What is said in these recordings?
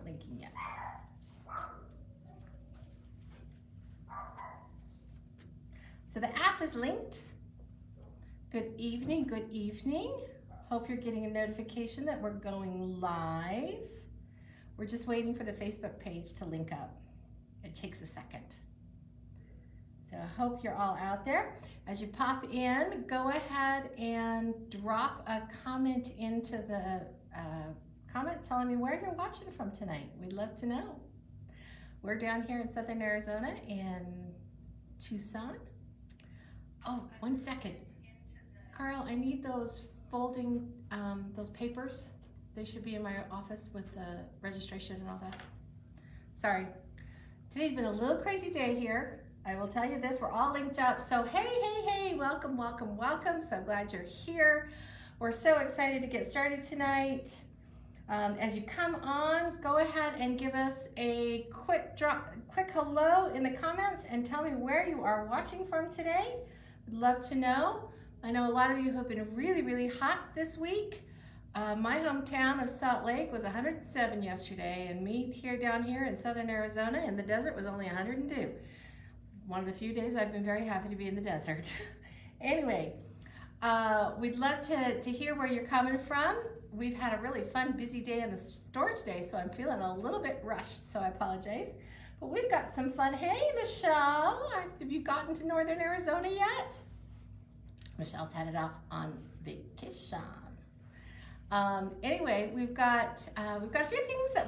linking yet. So the app is linked. Good evening, good evening. Hope you're getting a notification that we're going live. We're just waiting for the Facebook page to link up. It takes a second. So I hope you're all out there. As you pop in, go ahead and drop a comment into the comment telling me where you're watching from tonight. We'd love to know. We're down here in Southern Arizona in Tucson. Oh, 1 second. Carl, I need those folding, those papers. They should be in my office with the registration and all that. Sorry. Today's been a little crazy day here. I will tell you this, we're all linked up. So hey, welcome, welcome, welcome. So glad you're here. We're so excited to get started tonight. As you come on, go ahead and give us a quick hello in the comments and tell me where you are watching from today. I'd love to know. I know a lot of you have been really, really hot this week. My hometown of Salt Lake was 107 yesterday, and me down here in Southern Arizona in the desert was only 102. One of the few days I've been very happy to be in the desert. Anyway, we'd love to hear where you're coming from. We've had a really fun, busy day in the store today, so I'm feeling a little bit rushed, so I apologize. But we've got some fun. Hey, Michelle, have you gotten to Northern Arizona yet? Michelle's headed off on vacation. Anyway, we've got a few things that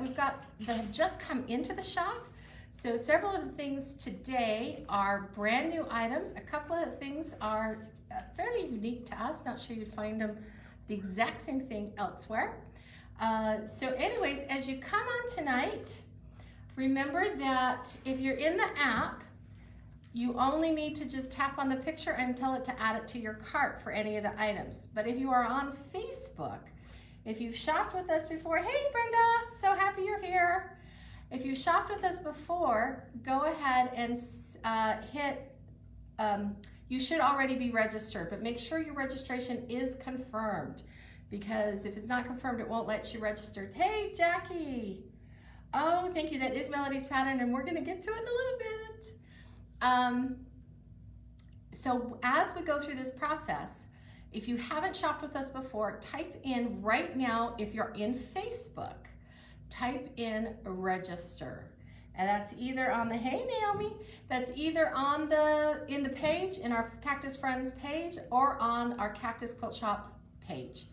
have just come into the shop. So several of the things today are brand new items. A couple of things are fairly unique to us. Not sure you'd find them the exact same thing elsewhere. So anyways, as you come on tonight, remember that if you're in the app, you only need to just tap on the picture and tell it to add it to your cart for any of the items. But if you are on Facebook, if you've shopped with us before, hey Brenda, so happy you're here. If you shopped with us before, go ahead and hit, you should already be registered, but make sure your registration is confirmed, because if it's not confirmed, it won't let you register. Hey Jackie, oh thank you, that is Melody's pattern, and we're gonna get to it in a little bit. So as we go through this process, if you haven't shopped with us before, type in right now, if you're in Facebook, type in register. And that's either on the, hey Naomi, that's either on in the page, in our Cactus Friends page, or on our Cactus Quilt Shop page.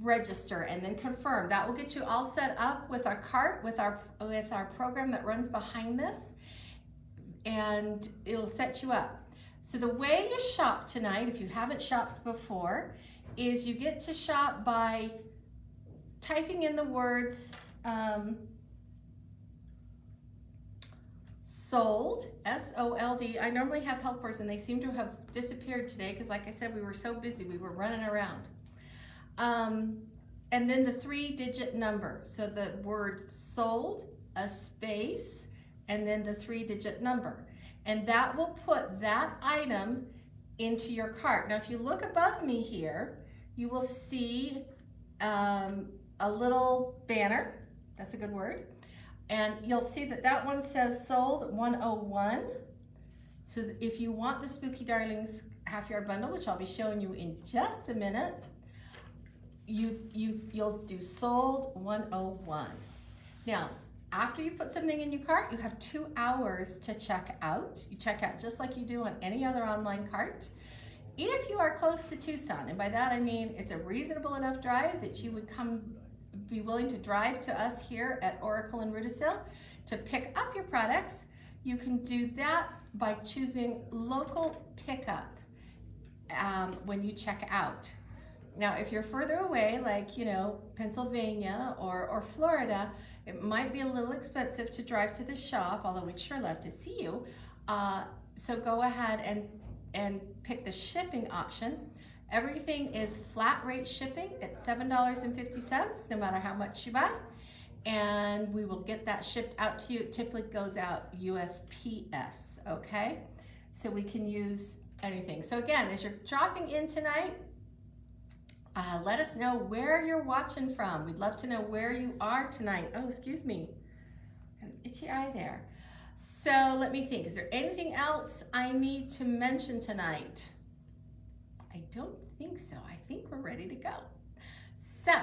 Register and then confirm. That will get you all set up with our cart, with our program that runs behind this, and it'll set you up. So the way you shop tonight, if you haven't shopped before, is you get to shop by typing in the words sold, S-O-L-D. I normally have helpers and they seem to have disappeared today because, like I said, we were so busy, we were running around. And then the 3-digit number. So the word sold, a space, and then the 3-digit number. And that will put that item into your cart. Now, if you look above me here, you will see a little banner. That's a good word. And you'll see that that one says sold 101. So if you want the Spooky Darlings half yard bundle, which I'll be showing you in just a minute, you'll do sold 101. Now, after you put something in your cart, you have 2 hours to check out. You check out just like you do on any other online cart. If you are close to Tucson, and by that I mean it's a reasonable enough drive that you would be willing to drive to us here at Oracle and Rudisill to pick up your products, you can do that by choosing local pickup when you check out. Now, if you're further away, like, you know, Pennsylvania or Florida, it might be a little expensive to drive to the shop, although we'd sure love to see you. So go ahead and pick the shipping option. Everything is flat rate shipping at $7.50, no matter how much you buy. And we will get that shipped out to you. It typically goes out USPS, okay? So we can use anything. So again, as you're dropping in tonight, let us know where you're watching from. We'd love to know where you are tonight. Oh, excuse me. An itchy eye there. So let me think, is there anything else I need to mention tonight? I don't think so. I think we're ready to go. So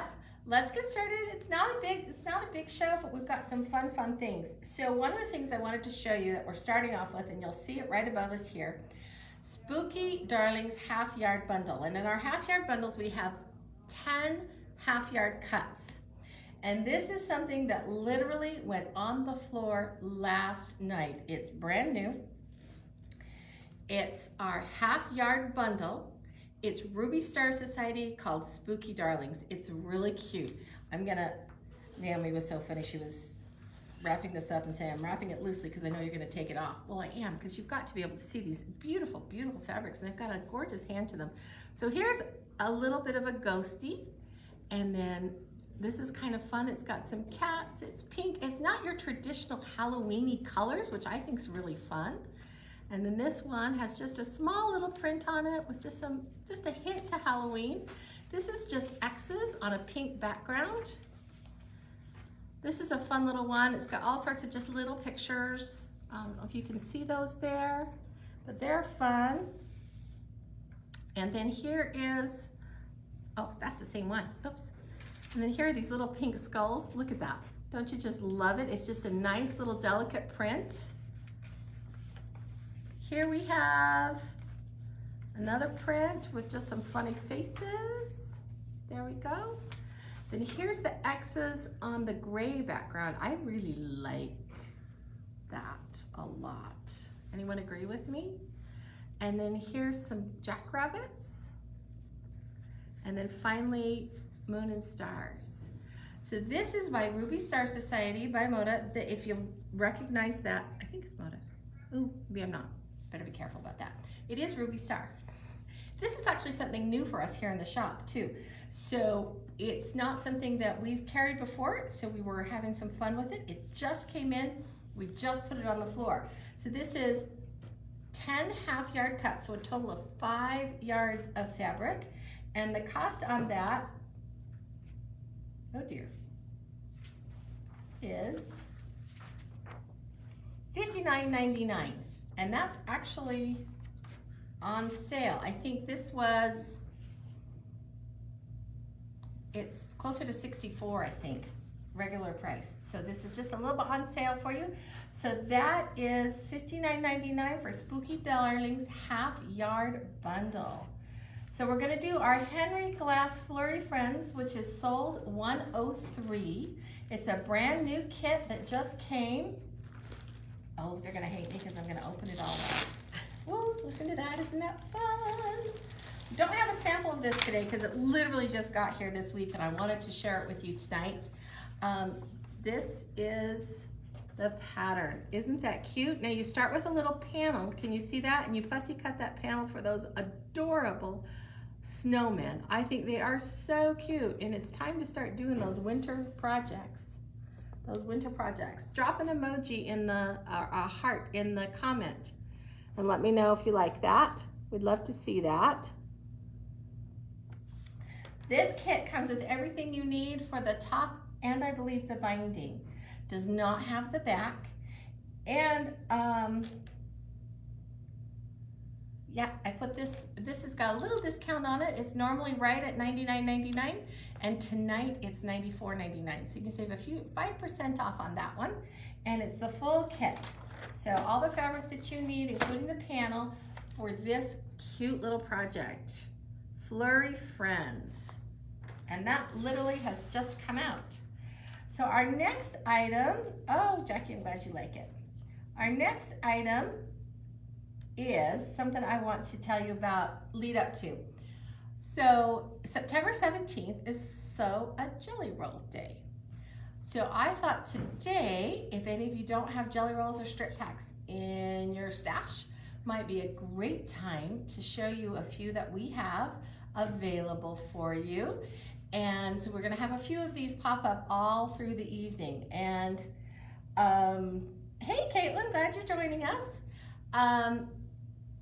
let's get started. It's not a big show, but we've got some fun things. So one of the things I wanted to show you that we're starting off with, and you'll see it right above us here, Spooky Darlings half yard bundle. And in our half yard bundles, we have 10 half yard cuts. And this is something that literally went on the floor last night. It's brand new. It's our half yard bundle. It's Ruby Star Society called Spooky Darlings. It's really cute. Naomi was so funny. She was wrapping this up and saying, I'm wrapping it loosely because I know you're gonna take it off. Well, I am, because you've got to be able to see these beautiful, beautiful fabrics, and they've got a gorgeous hand to them. So here's a little bit of a ghosty, and then this is kind of fun. It's got some cats, it's pink. It's not your traditional Halloween-y colors, which I think is really fun. And then this one has just a small little print on it with just a hint to Halloween. This is just X's on a pink background. This is a fun little one. It's got all sorts of just little pictures. I don't know if you can see those there, but they're fun. And then here is, oh, that's the same one, oops. And then here are these little pink skulls. Look at that. Don't you just love it? It's just a nice little delicate print. Here we have another print with just some funny faces. There we go. Then here's the X's on the gray background. I really like that a lot. Anyone agree with me? And then here's some jackrabbits. And then finally, Moon and Stars. So this is by Ruby Star Society by Moda. If you recognize that, I think it's Moda. Ooh, maybe I'm not. Better be careful about that. It is Ruby Star. This is actually something new for us here in the shop too. So it's not something that we've carried before, so we were having some fun with it. It just came in, we just put it on the floor. So this is 10 half yard cuts, so a total of 5 yards of fabric. And the cost on that, oh dear, is $59.99. And that's actually on sale. I think this was, it's closer to $64, I think, regular price. So this is just a little bit on sale for you. So that is $59.99 for Spooky Darlings half yard bundle. So we're gonna do our Henry Glass Flurry Friends, which is sold 103. It's a brand new kit that just came. Oh, they're gonna hate me because I'm gonna open it all up. Ooh, listen to that, isn't that fun? Don't have a sample of this today because it literally just got here this week and I wanted to share it with you tonight. This is the pattern. Isn't that cute? Now you start with a little panel. Can you see that? And you fussy cut that panel for those adorable snowmen. I think they are so cute, and it's time to start doing those winter projects. Drop an emoji in the, a heart in the comment and let me know if you like that. We'd love to see that. This kit comes with everything you need for the top and I believe the binding. Does not have the back. And yeah, I put this has got a little discount on it. It's normally right at $99.99 and tonight it's $94.99. So you can save 5% off on that one. And it's the full kit. So all the fabric that you need, including the panel, for this cute little project. Flurry Friends. And that literally has just come out. So our next item, oh Jackie, I'm glad you like it. Our next item is something I want to tell you about, lead up to. So September 17th is Sew a Jelly Roll Day. So I thought today, if any of you don't have jelly rolls or strip packs in your stash, might be a great time to show you a few that we have available for you. And so we're gonna have a few of these pop up all through the evening. And hey Caitlin, glad you're joining us.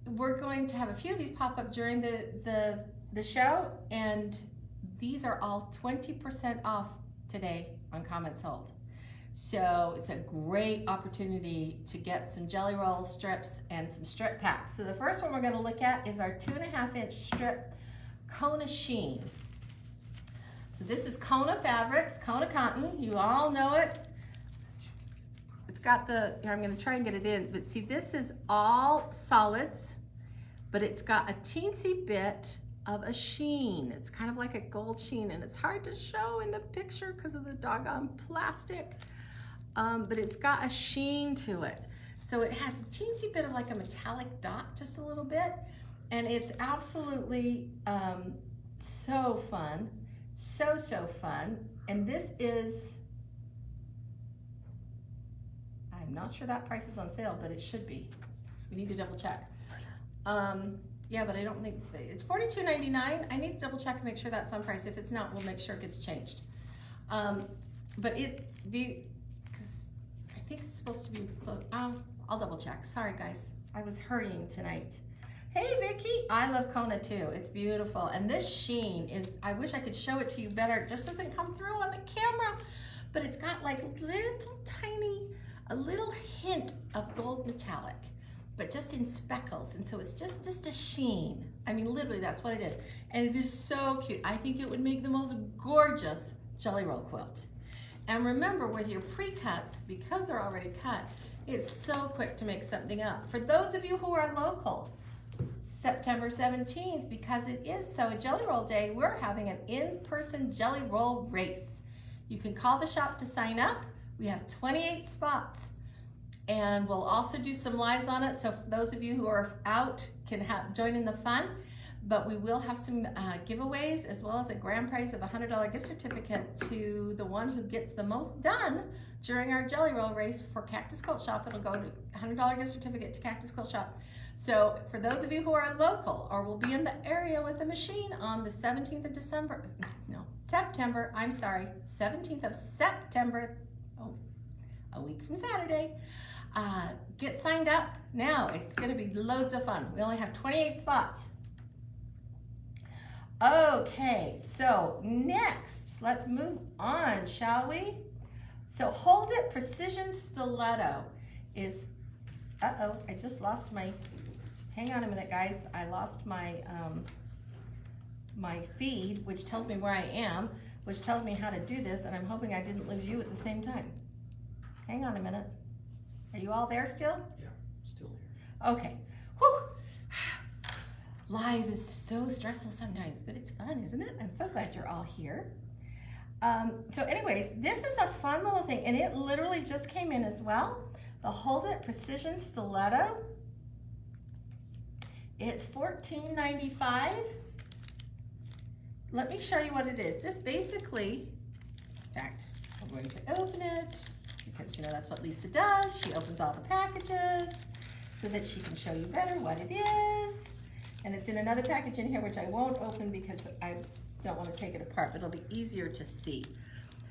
We're going to have a few of these pop up during the show, and these are all 20% off today on Comment Sold. So it's a great opportunity to get some jelly roll strips and some strip packs. So the first one we're going to look at is our 2.5-inch strip Kona Sheen. So this is Kona Fabrics, Kona Cotton. You all know it. It's got the, here I'm going to try and get it in, but see, this is all solids, but it's got a teensy bit of a sheen. It's kind of like a gold sheen, and it's hard to show in the picture because of the doggone plastic. But it's got a sheen to it. So it has a teensy bit of like a metallic dot, just a little bit. And it's absolutely so fun. So fun. And this is, I'm not sure that price is on sale, but it should be. So we need to double check. Yeah, but I don't think, it's $42.99. I need to double check and make sure that's on price. If it's not, we'll make sure it gets changed. But I think it's supposed to be close. I'll double check. Sorry guys, I was hurrying tonight. Hey Vicky, I love Kona too. It's beautiful. And this sheen is, I wish I could show it to you better. It just doesn't come through on the camera, but it's got like little tiny, a little hint of gold metallic, but just in speckles. And so it's just a sheen. I mean, literally that's what it is. And it is so cute. I think it would make the most gorgeous jelly roll quilt. And remember, with your pre-cuts, because they're already cut, it's so quick to make something up. For those of you who are local, September 17th, because it is so a Jelly Roll Day, we're having an in-person Jelly Roll race. You can call the shop to sign up. We have 28 spots. And we'll also do some lives on it, so for those of you who are out can join in the fun. But we will have some giveaways, as well as a grand prize of a $100 gift certificate to the one who gets the most done during our Jelly Roll race for Cactus Quilt Shop. It'll go to a $100 gift certificate to Cactus Quilt Shop. So for those of you who are local or will be in the area with the machine on the 17th of September, 17th of September, a week from Saturday, get signed up now. It's gonna be loads of fun. We only have 28 spots. Okay, so next, let's move on, shall we? So Hold It Precision Stiletto is, I just lost my, hang on a minute guys, I lost my, my feed, which tells me where I am, which tells me how to do this, and I'm hoping I didn't lose you at the same time. Hang on a minute. Are you all there still? Yeah, still here. Okay. Whew. Live is so stressful sometimes, but it's fun, isn't it? I'm so glad you're all here. So anyways, this is a fun little thing, and it literally just came in as well. The Hold It Precision Stiletto. It's $14.95. Let me show you what it is. This basically, in fact, I'm going to open it because you know that's what Lisa does. She opens all the packages so that she can show you better what it is. And it's in another package in here, which I won't open because I don't want to take it apart, but it'll be easier to see.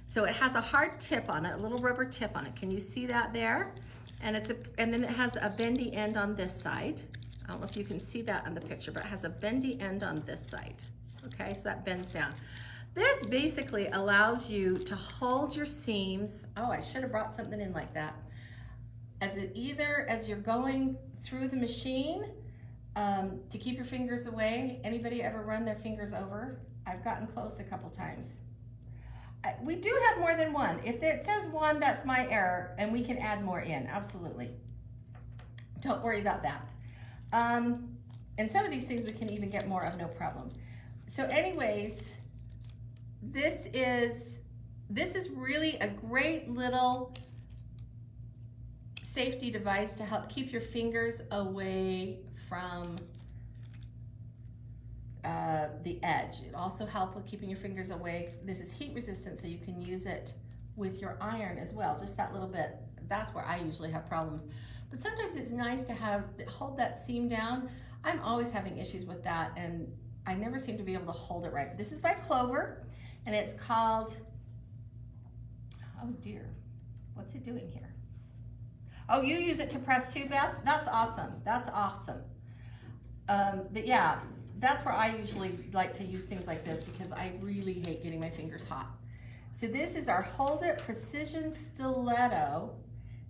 So it has a hard tip on it, a little rubber tip on it. Can you see that there? And then it has a bendy end on this side. I don't know if you can see that on the picture, but it has a bendy end on this side. Okay, so that bends down. This basically allows you to hold your seams. Oh, I should have brought something in like that. As you're going through the machine, to keep your fingers away. Anybody ever run their fingers over? I've gotten close a couple times. We do have more than one. If it says one, that's my error, and we can add more in, absolutely. Don't worry about that. And some of these things we can even get more of, no problem. So anyways, this is really a great little safety device to help keep your fingers away from the edge. It also helps with keeping your fingers away. This is heat resistant, so you can use it with your iron as well, just that little bit. That's where I usually have problems. But sometimes it's nice to hold that seam down. I'm always having issues with that, and I never seem to be able to hold it right. But this is by Clover, and it's called, oh dear, what's it doing here? Oh, you use it to press too, Beth? That's awesome, that's awesome. But yeah, that's where I usually like to use things like this because I really hate getting my fingers hot. So this is our Hold It Precision Stiletto,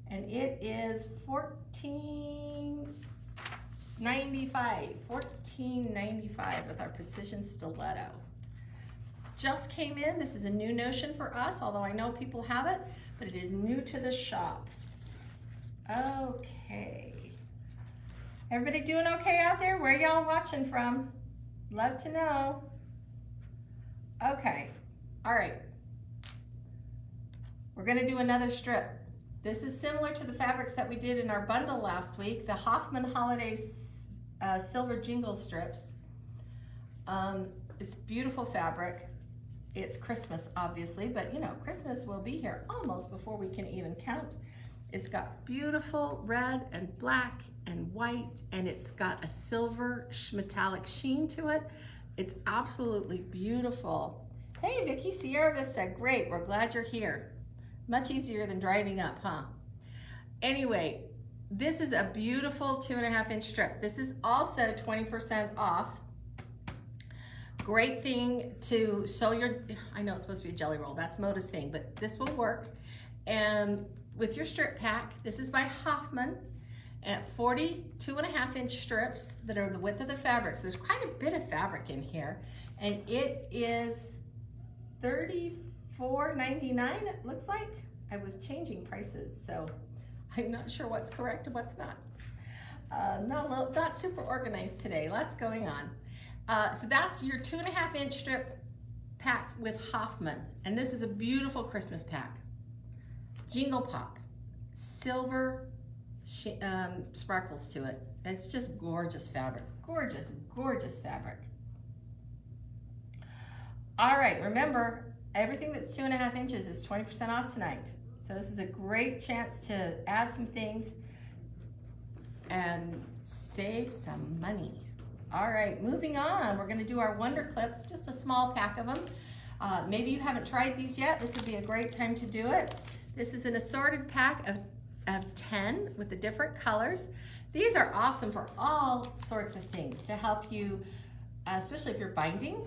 and it is $14.95 with our Precision Stiletto. Just came in. This is a new notion for us, although I know people have it, but it is new to the shop. Okay. Everybody doing okay out there? Where y'all watching from? Love to know. Okay. All right. We're gonna do another strip. This is similar to the fabrics that we did in our bundle last week, the Hoffman Holiday Silver Jingle strips. It's beautiful fabric. It's Christmas, obviously, but you know, Christmas will be here almost before we can even count. It's got beautiful red and black and white, and it's got a silver metallic sheen to it. It's absolutely beautiful. Hey, Vicki, Sierra Vista, great. We're glad you're here. Much easier than driving up, huh? Anyway, this is a beautiful 2.5-inch strip. This is also 20% off. Great thing to sew your, I know it's supposed to be a jelly roll, that's Moda's thing, but this will work. And with your strip pack, this is by Hoffman, at 42.5-inch strips that are the width of the fabric. So there's quite a bit of fabric in here. And it is $34.99, it looks like. I was changing prices, so I'm not sure what's correct and what's not. Not super organized today, lots going on. So that's your 2.5-inch strip pack with Hoffman. And this is a beautiful Christmas pack. Jingle Pop, silver sparkles to it. It's just gorgeous fabric, gorgeous, gorgeous fabric. All right, remember, everything that's 2.5 inches is 20% off tonight. So this is a great chance to add some things and save some money. All right, moving on. We're gonna do our Wonder Clips, just a small pack of them. Maybe you haven't tried these yet. This would be a great time to do it. This is an assorted pack of 10 with the different colors. These are awesome for all sorts of things to help you, especially if you're binding,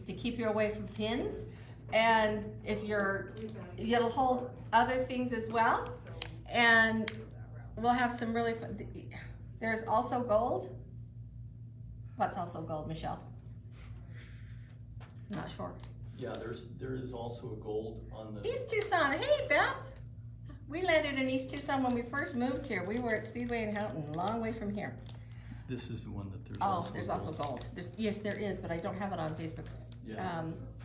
to keep you away from pins. And if it'll hold other things as well. And we'll have some really fun. There's also gold. What's also gold, Michelle? I'm not sure. Yeah, there is also a gold on the East Tucson. Hey, Beth. We landed in East Tucson when we first moved here. We were at Speedway in Houghton, a long way from here. This is the one that there's also gold. Yes, there is, but I don't have it on Facebook's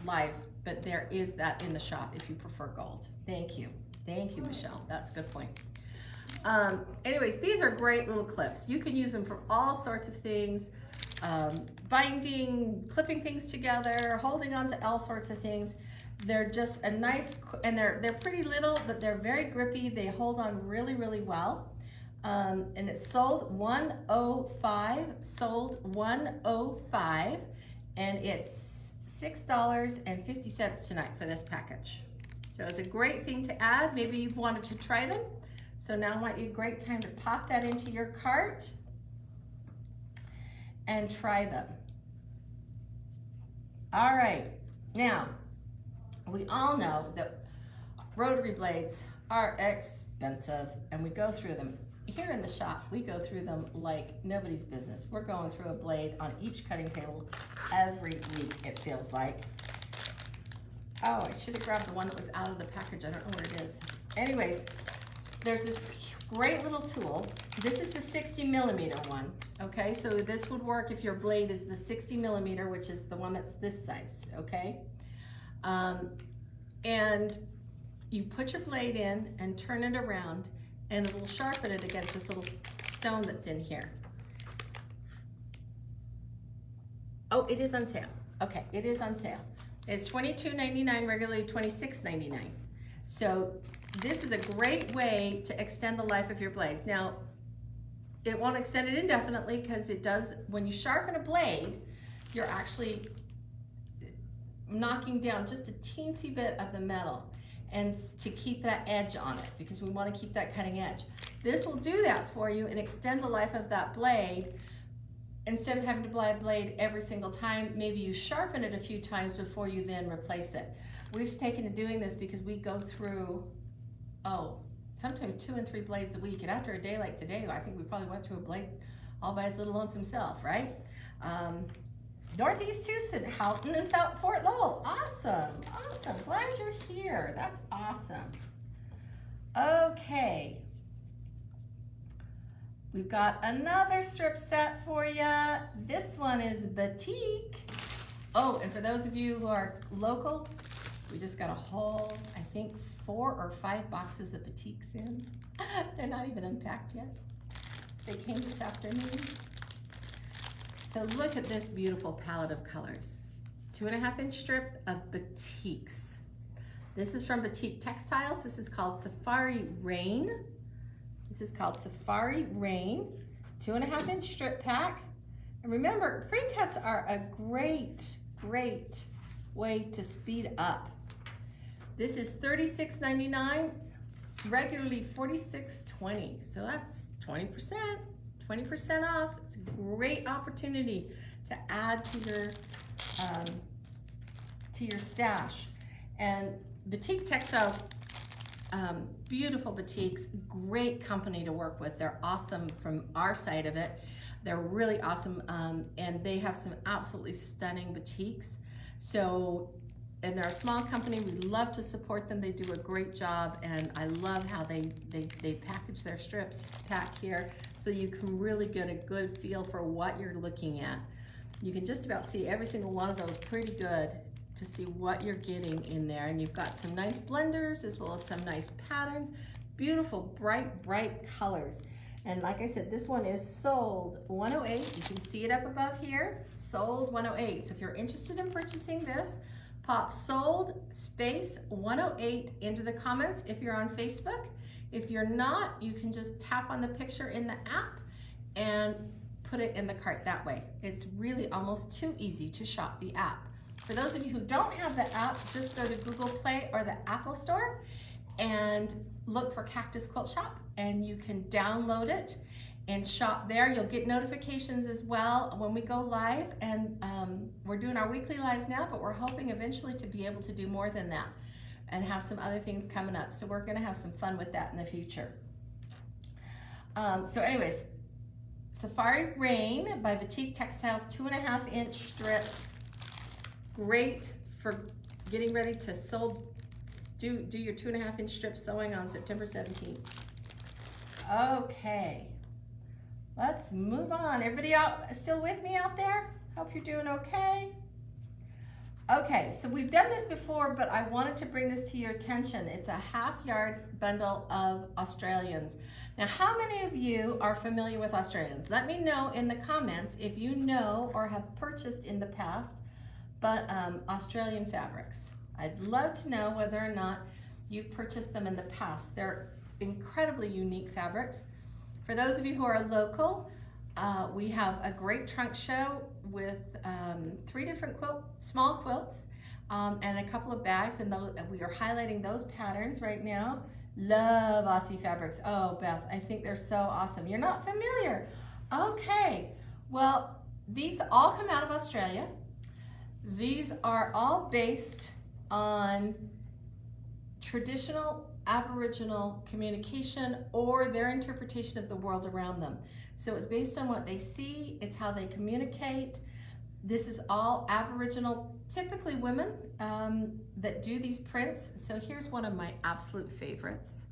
live. But there is that in the shop if you prefer gold. Thank you, Michelle. That's a good point. Anyways, these are great little clips. You can use them for all sorts of things. Binding, clipping things together, holding on to all sorts of things. They're just a nice, and they're pretty little, but they're very grippy. They hold on really, really well. And it's sold $105, and it's $6.50 tonight for this package. So it's a great thing to add. Maybe you've wanted to try them. So now might be a great time to pop that into your cart and try them. All right, now, we all know that rotary blades are expensive, and we go through them. Here in the shop, we go through them like nobody's business. We're going through a blade on each cutting table every week, it feels like. Oh, I should have grabbed the one that was out of the package. I don't know where it is. Anyways, there's this great little tool. This is the 60mm one, okay? So this would work if your blade is the 60mm, which is the one that's this size, okay? And you put your blade in and turn it around, and it will sharpen it against this little stone that's in here. Oh, it is on sale. Okay, it is on sale. It's $22.99, regularly $26.99. So this is a great way to extend the life of your blades. Now, it won't extend it indefinitely because it does, when you sharpen a blade, you're actually knocking down just a teensy bit of the metal, and to keep that edge on it, because we want to keep that cutting edge. This will do that for you and extend the life of that blade. Instead of having to buy a blade every single time, maybe you sharpen it a few times before you then replace it. we've taken to doing this because we go through, sometimes 2 and 3 blades a week. And after a day like today, I think we probably went through a blade all by his little lonesome self, right? Northeast Houston, Houghton, and Fort Lowell. Awesome, awesome. Glad you're here. That's awesome. Okay. We've got another strip set for you. This one is batik. Oh, and for those of you who are local, we just got a whole, I think, 4 or 5 boxes of batiks in. They're not even unpacked yet. They came this afternoon. So look at this beautiful palette of colors. 2.5-inch strip of batiks. This is from Batik Textiles. This is called Safari Rain. This is called Safari Rain. 2.5-inch strip pack. And remember, pre-cuts are a great way to speed up. This is $36.99, regularly $46.20. So that's 20% off. It's a great opportunity to add to your stash. And Batik Textiles, beautiful batiks, great company to work with. They're awesome from our side of it. They're really awesome, and they have some absolutely stunning batiks. So, and they're a small company. We love to support them. They do a great job, and I love how they package their strips pack here so you can really get a good feel for what you're looking at. You can just about see every single one of those pretty good to see what you're getting in there. And you've got some nice blenders as well as some nice patterns, beautiful, bright colors. And like I said, this one is sold $108. You can see it up above here, sold $108. So if you're interested in purchasing this, pop sold space 108 into the comments if you're on Facebook. If you're not, you can just tap on the picture in the app and put it in the cart that way. It's really almost too easy to shop the app. For those of you who don't have the app, just go to Google Play or the Apple Store and look for Cactus Quilt Shop, and you can download it and shop there. You'll get notifications as well when we go live, and we're doing our weekly lives now, but we're hoping eventually to be able to do more than that and have some other things coming up. So we're gonna have some fun with that in the future. So anyways, Safari Rain by Batik Textiles, 2.5-inch strips. Great for getting ready to do your 2.5-inch strip sewing on September 17th. Okay, let's move on. Everybody out still with me out there? Hope you're doing okay. Okay, so we've done this before, but I wanted to bring this to your attention. It's a half-yard bundle of Australians. Now, how many of you are familiar with Australians? Let me know in the comments if you know or have purchased in the past, but Australian fabrics. I'd love to know whether or not you've purchased them in the past. They're incredibly unique fabrics. For those of you who are local, we have a great trunk show with 3 different small quilts and a couple of bags, and we are highlighting those patterns right now. Love Aussie Fabrics. Oh, Beth, I think they're so awesome. You're not familiar. Okay, well, these all come out of Australia. These are all based on traditional Aboriginal communication or their interpretation of the world around them. So it's based on what they see, it's how they communicate. This is all Aboriginal, typically women, that do these prints. So here's one of my absolute favorites.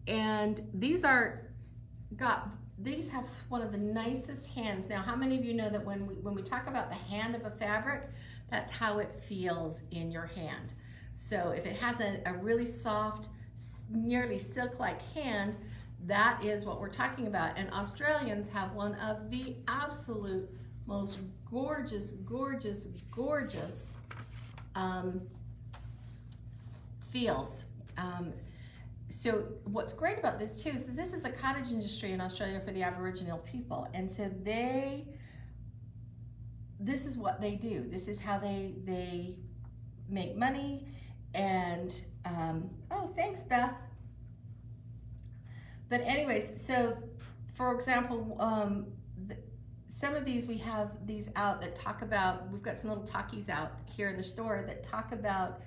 And these have one of the nicest hands. Now, how many of you know that when we talk about the hand of a fabric, that's how it feels in your hand. So if it has a really soft, nearly silk-like hand, that is what we're talking about. And Australians have one of the absolute most gorgeous feels. So what's great about this too is that this is a cottage industry in Australia for the Aboriginal people. And so this is what they do. This is how they make money. And, oh, thanks, Beth. But anyways, so for example, some of these, we have these out that talk about, we've got some little talkies out here in the store that talk about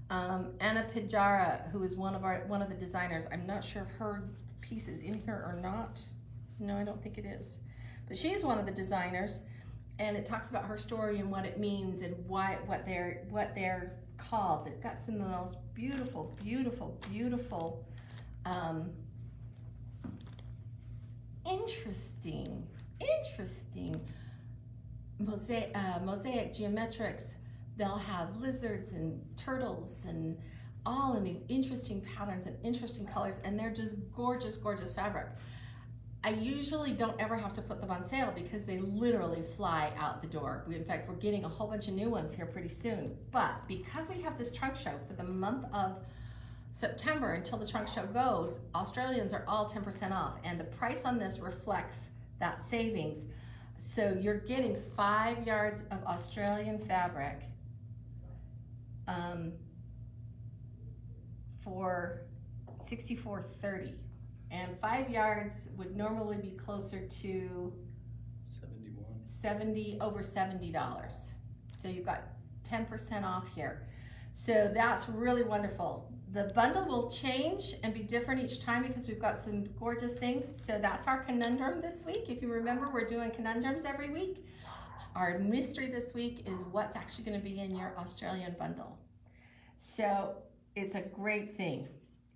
Anna Pijara, who is one of the designers. I'm not sure if her piece is in here or not. No, I don't think it is. But she's one of the designers, and it talks about her story and what it means and what they're called. They've got some of the most beautiful, beautiful, beautiful, interesting mosaic geometrics. They'll have lizards and turtles and all in these interesting patterns and interesting colors, and they're just gorgeous, gorgeous fabric. I usually don't ever have to put them on sale because they literally fly out the door. In fact, we're getting a whole bunch of new ones here pretty soon. But because we have this trunk show for the month of September until the trunk show goes, Australians are all 10% off, and the price on this reflects that savings. So you're getting 5 yards of Australian fabric for $64.30, and 5 yards would normally be closer to over $70. So you've got 10% off here. So that's really wonderful. The bundle will change and be different each time because we've got some gorgeous things. So that's our conundrum this week. If you remember, we're doing conundrums every week. Our mystery this week is what's actually going to be in your Australian bundle. So it's a great thing.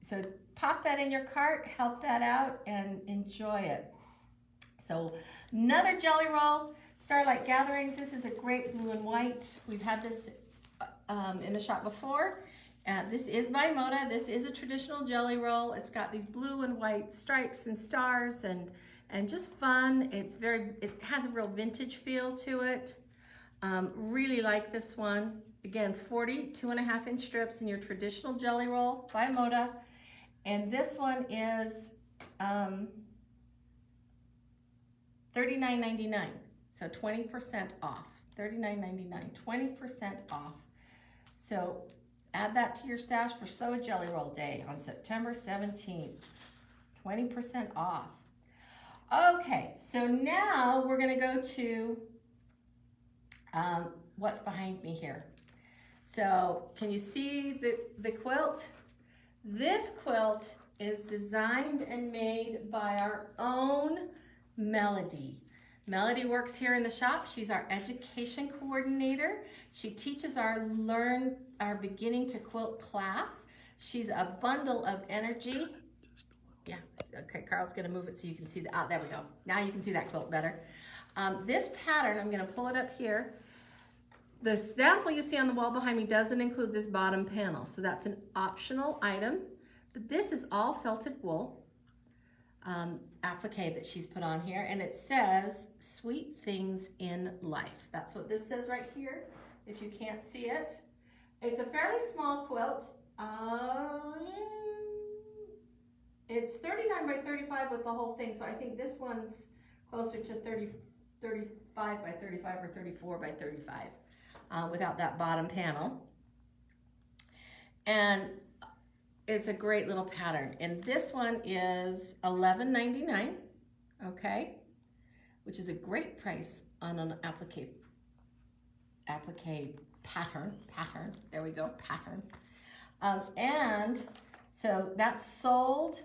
So pop that in your cart, help that out, and enjoy it. So another jelly roll, Starlight Gatherings. This is a great blue and white. We've had this in the shop before. This is by Moda. This is a traditional jelly roll. It's got these blue and white stripes and stars and just fun. It has a real vintage feel to it. Really like this one. Again, 40 2.5-inch strips in your traditional jelly roll by Moda. And this one is $39.99. So 20% off. $39.99, 20% off. So add that to your stash for Sew a Jelly Roll Day on September 17th. 20% off. Okay, so now we're gonna go to what's behind me here. So can you see the quilt? This quilt is designed and made by our own Melody. Melody works here in the shop. She's our education coordinator. She teaches our beginning to quilt class. She's a bundle of energy. Yeah, okay, Carl's gonna move it so you can see there we go. Now you can see that quilt better. This pattern, I'm gonna pull it up here. The sample you see on the wall behind me doesn't include this bottom panel, so that's an optional item. But this is all felted wool applique that she's put on here, and it says "Sweet Things in Life." That's what this says right here, if you can't see it. It's a fairly small quilt. It's 39 by 35 with the whole thing, so I think this one's closer to 35 by 35 or 34 by 35 without that bottom panel. And it's a great little pattern. And this one is $11.99, okay? Which is a great price on an applique pattern. There we go, pattern. And so that's sold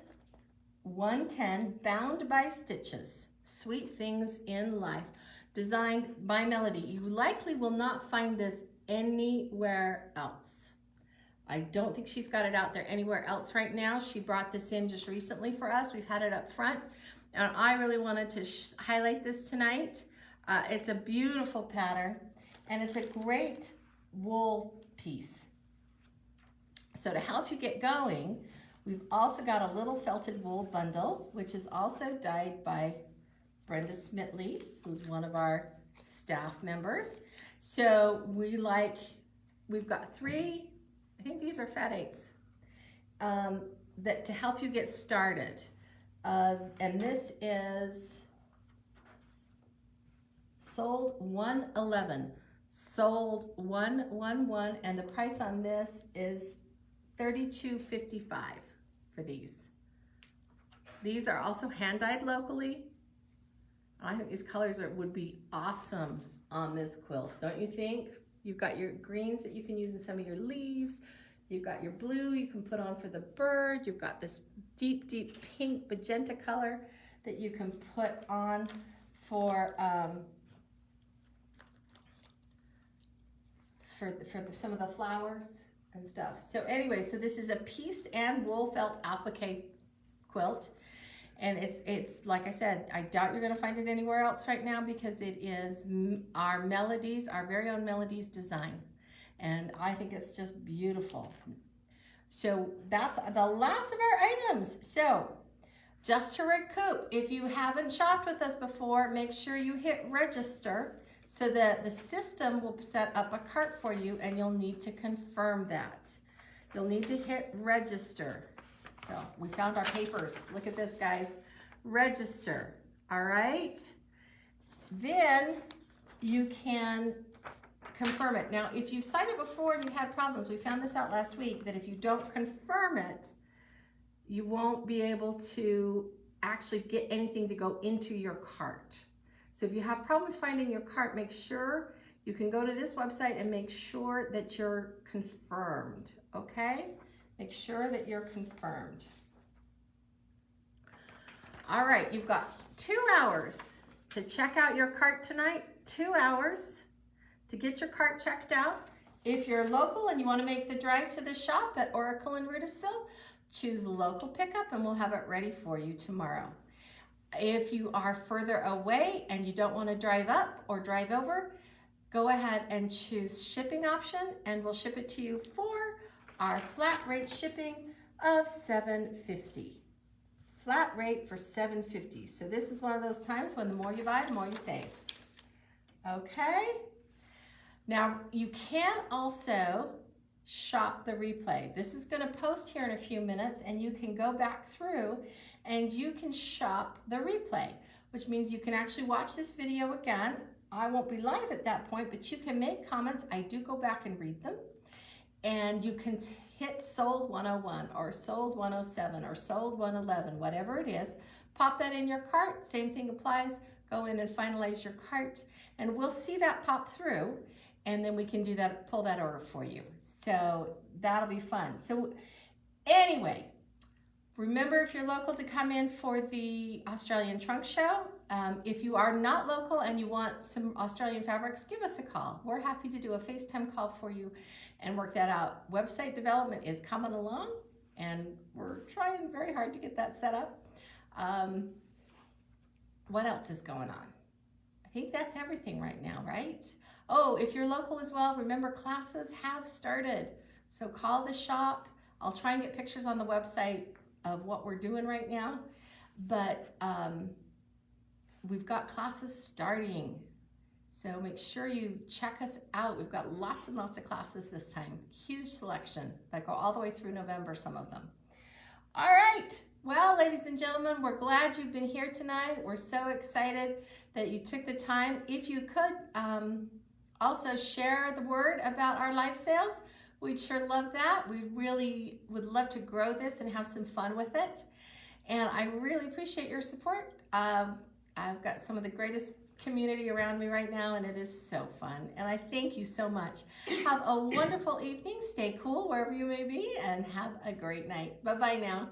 $110, bound by stitches. Sweet Things in Life, designed by Melody. You likely will not find this anywhere else. I don't think she's got it out there anywhere else right now. She brought this in just recently for us. We've had it up front, and I really wanted to highlight this tonight. It's a beautiful pattern, and it's a great wool piece. So to help you get going, we've also got a little felted wool bundle, which is also dyed by Brenda Smitley, who's one of our staff members. So we've got 3, I think these are fat 8s, that to help you get started. And this is sold $111, sold $111, and the price on this is $32.55 for these. These are also hand dyed locally. I think these colors would be awesome on this quilt, don't you think? You've got your greens that you can use in some of your leaves. You've got your blue you can put on for the bird. You've got this deep, deep pink magenta color that you can put on for some of the flowers and stuff. So anyway, so this is a pieced and wool felt applique quilt. And it's like I said, I doubt you're gonna find it anywhere else right now because it is our Melodies, our very own Melodies design. And I think it's just beautiful. So that's the last of our items. So just to recoup, if you haven't shopped with us before, make sure you hit register so that the system will set up a cart for you, and you'll need to confirm that. You'll need to hit register. So we found our papers. Look at this, guys. Register, all right? Then you can confirm it. Now, if you signed it before and you had problems, we found this out last week, that if you don't confirm it, you won't be able to actually get anything to go into your cart. So if you have problems finding your cart, make sure you can go to this website and make sure that you're confirmed, okay? Make sure that you're confirmed. All right, you've got 2 hours to check out your cart tonight, 2 hours to get your cart checked out. If you're local and you want to make the drive to the shop at Oracle and Rudisill, choose local pickup and we'll have it ready for you tomorrow. If you are further away and you don't want to drive up or drive over, go ahead and choose shipping option and we'll ship it to you for our flat rate shipping of $7.50. Flat rate for $7.50. So this is one of those times when the more you buy, the more you save. Okay? Now you can also shop the replay. This is going to post here in a few minutes and you can go back through and you can shop the replay, which means you can actually watch this video again. I won't be live at that point, but you can make comments. I do go back and read them. And you can hit sold 101 or sold 107 or sold 111, whatever it is. Pop that in your cart. Same thing applies. Go in and finalize your cart and we'll see that pop through and then we can do that, pull that order for you. So that'll be fun. So anyway, remember if you're local to come in for the Australian Trunk Show. If you are not local and you want some Australian fabrics, give us a call. We're happy to do a FaceTime call for you and work that out. Website development is coming along and we're trying very hard to get that set up. What else is going on? I think that's everything right now, right? Oh, if you're local as well, remember classes have started. So call the shop. I'll try and get pictures on the website of what we're doing right now, but we've got classes starting. So make sure you check us out. We've got lots and lots of classes this time. Huge selection that go all the way through November, some of them. All right. Well, ladies and gentlemen, we're glad you've been here tonight. We're so excited that you took the time. If you could also share the word about our live sales, we'd sure love that. We really would love to grow this and have some fun with it. And I really appreciate your support. I've got some of the greatest community around me right now and it is so fun. And I thank you so much. Have a wonderful evening. Stay cool wherever you may be and have a great night. Bye-bye now.